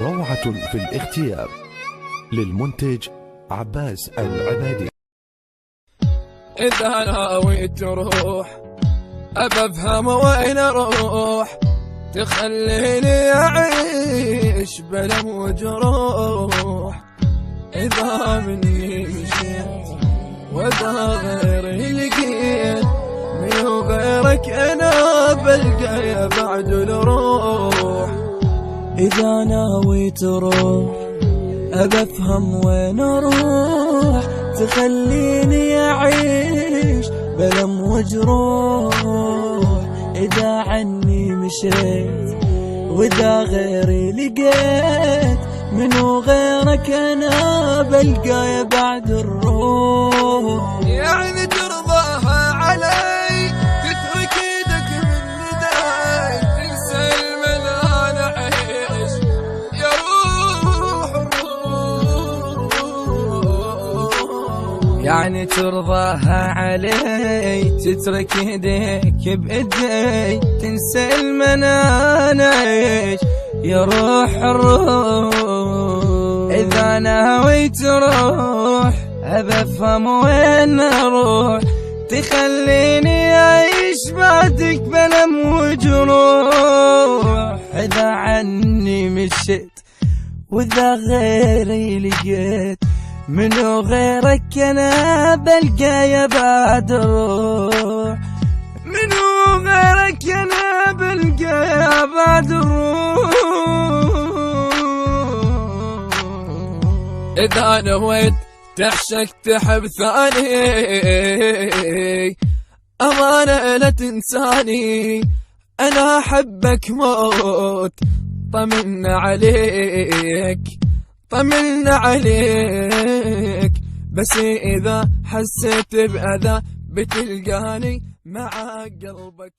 روعة في الاختيار. للمنتج عباس العبادي. إذا ناوي تروح أفهم وين أروح، تخليني أعيش بلا وجروح. إذا مني مشيت وإذا غيري لقيت، من غيرك أنا بلقى بعد الروح. إذا ناوي تروح أبفهم وين أروح، تخليني أعيش بلم وجروح. إذا عني مشيت وإذا غيري لقيت، منو غيرك أنا بلقى بعد الروح. يعني ترضاها علي تترك يدك من نداي، تنسى المنان أعيش يا روح الروح. يعني ترضاها علي تترك يديك بإيدي، تنسى المنان أعيش يا روح الروح. إذا ناوي تروح أبفهم وين أروح، تخليني أعيش بعدك بلم وجروح. إذا عني مشيت وإذا غيري لقيت، منو غيرك أنا بلقى يا بعد الروح. منو غيرك أنا بلقى يا بعد الروح. إذا نويت تحشك تحب ثاني، أمانة لا تنساني، أنا أحبك موت. طمنا عليك طمنا عليك، بس إذا حسيت بأذى بتلقاني مع قلبك.